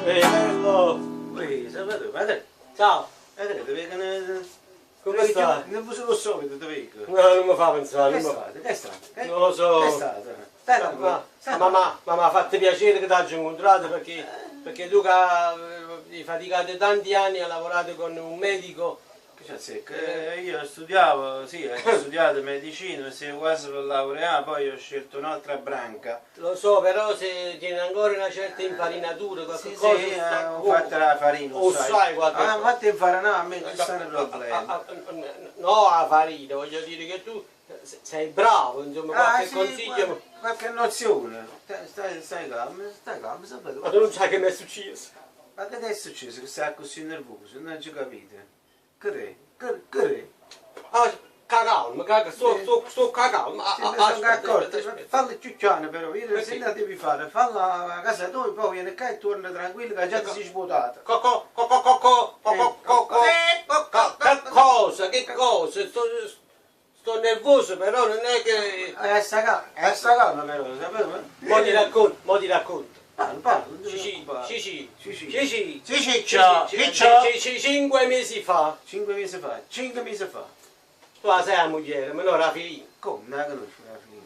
Bello! Ehi, sapete? Ciao! Come stai? Non lo solito, te vedo. No, non mi fa pensare, Che non mi fa. state? Che state? Non lo so. Che state? Stai tranquillo. Ma mi ha fatto piacere che ti hagi incontrato perché tu che hai faticato tanti anni, hai lavorato con un medico. Che c'è secco? Io studiavo, sì, ho studiato medicina, sono quasi per laureare, poi ho scelto un'altra branca. Lo so, però se tiene ancora una certa infarinatura, qualche Sì, cosa. sì, ho fatto la farina, o sai qualche Ah, infatti infarinare a me non stanno problemi. No, la farina, voglio dire che tu sei bravo, insomma, qualche sì, consiglio. qualche nozione. Stai calmo, sapete? Ma tu non sai che mi è successo? Ma che ti è successo che sei così nervoso? Non ci capite? Che Ah, calma, sto calmo. sono accorto, fallo ciucciano però, io se la devi fare, falla a casa tua, poi viene qua e torna tranquillo che già ti sei svuotata. Che cosa? Sto nervoso, però non è che... Sta calma però, sapete? Mo ti racconto. Parla, Sì, ciao. 5 mesi fa, 5 mesi fa. tu la sei la moglie, ma non la figlia. Come? Non la conosci la figlia?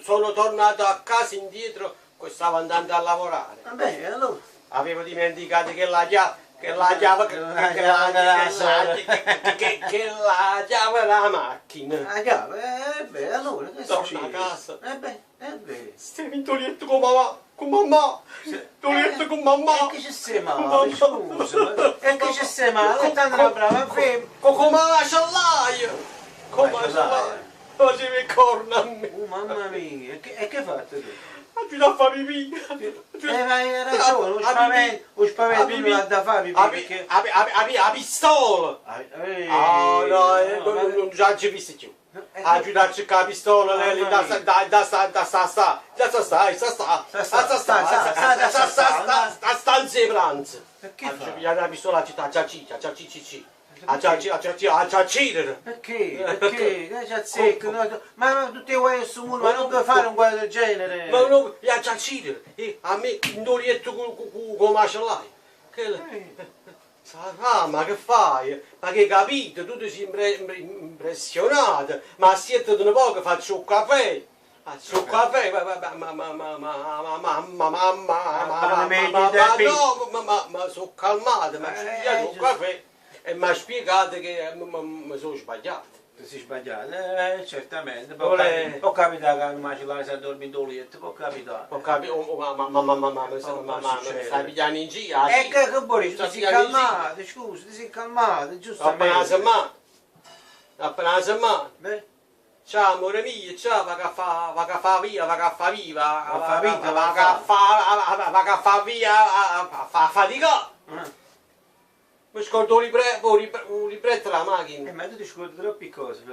Sono tornato a casa indietro, stavo andando a lavorare. Vabbè, allora. Avevo dimenticato che la chiave della macchina. La chiave, beh, allora, che Torna succede? a casa. Beh. Stiamo in toglietto con mamma. Toglietto con mamma. E che ci sei male, scusa, e che ci sei male, tanto una brava femmina. Come macellaio. Come macellaio. Facevi le corna a me. Mamma mia, e che hai fatto tu? Aiuta a fare pipì. Ma hai ragione, lo spavento non l'ha da fare, perché... A pistola. Non già ci visto più. Aiuta a cercare la pistola, lei sta in pranzo. Che fa? La pistola a città, Perché? Che c'è secco? Ma tutti i guai su mondo, ma non puoi fare un guaio del genere? ma no, a a me un dolietto con macellaio. Ma che fai? Ma che capito? Tu ti sei impressionato, ma siete un po' che faccio un caffè. Faccio un caffè, ma sono calmato, ma ci un caffè e mi ha spiegato che mi sono sbagliato. Ti sei sbagliato? Certamente. Può capitare che un macellaio si addormi in dolietto, può capitare. Ho capito, ma stai pigliando in giro? E che vuoi? Ti sei calmato, scusa, ti sei calmato, giustamente. Appena la settimana. Ciao amore mio, ciao, va che fa via, fa fatica. Mi scordo un libretto della macchina. Ma tu ti scordi troppe cose,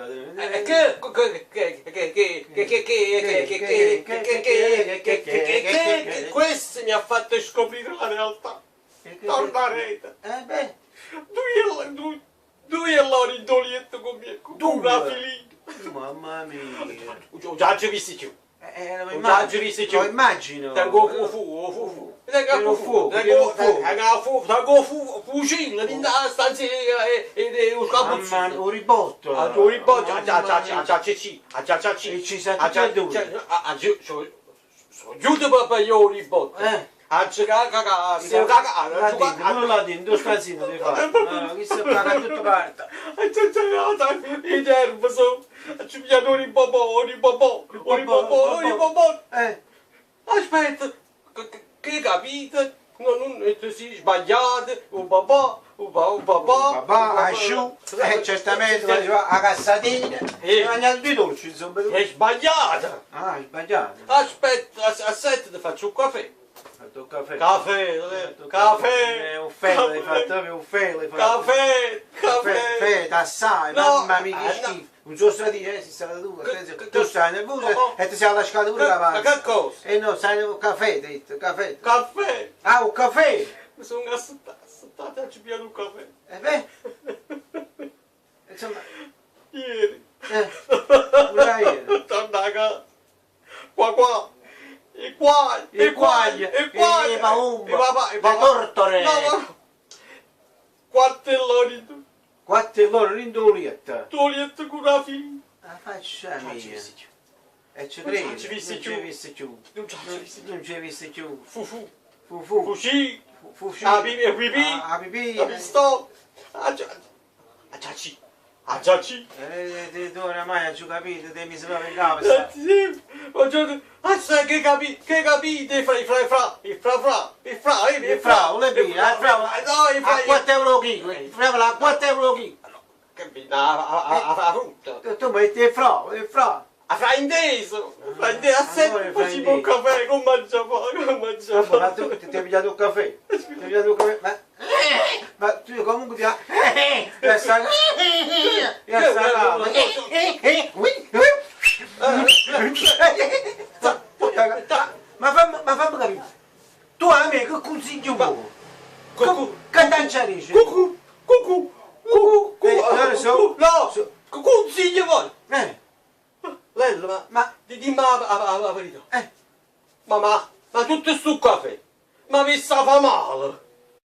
Questo mi ha fatto scoprire la realtà. Tornarete. Due allora in dolietto con me, con una filina. Mamma mia. Già ci visti più. Lo immagino. Tengo fucile in stanza e un capuzzino. Un ribotto. Un ribotto. Giusto papà io un ribotto. A giocare, non la dico, due stanzine devi fare. Chi si paga tutto parte. I nervoso. Ci piano un ribobò. Aspetta, che capite? Non ti sei sbagliato, un papà. Asciù, certamente a cassatina, e mangiato di dolci, insomma. È sbagliata. Ah, è sbagliato. Aspetta, ti faccio un caffè. Fatto un caffè. Caffè, caffè. Un fello hai fatto, un fello hai fatto. Caffè, caffè. Caffè, assai, No, mamma mia che no. schifo. Non so se dire, si stava tu, Che- tu stai nervoso e ti sei lasciato pure la Ma panza. che cosa? E no, sai un caffè, hai detto, caffè. Caffè. Ah, un caffè! Mi sono aspettato a ci pigliare un caffè. E beh, insomma, Ieri. pure ieri. Torna a casa. Qua. E qua. I quagli, i paumba, le tortore. No. Quattelloni tu. Quattro loro in dolietta. Togliete con la figlia. La faccia Non ci mia. visti più. E ci Non credi, ci visti non più. ci visti più. Non ci visti più. Non ci visti più. Fufu. Fu fu. Fuci. Fu fu. A pipì. A pipì. A pisto. A giaci. A giaci. Tu oramai hai già capito, te mi si fa in capo. Sai che capite? Il fra. Il frao, le bie, il frao. A 4 euro chilo, il frao a 4 euro chilo. A frutta. Tu metti il frao. A frainteso. A sempre facciamo un caffè con mangiapo. Ma tu ti hai pigliato un caffè? Ti hai pigliato un caffè? Ma tu comunque ti ha... Ma fammi capire. Tu a me che consigli un po'? Che danciarisci? Cucù. Non lo so. No. Consiglio voi. Eh, Lello, ma... dimmi la verità. Ma tutto sto caffè, ma mi sta fa male.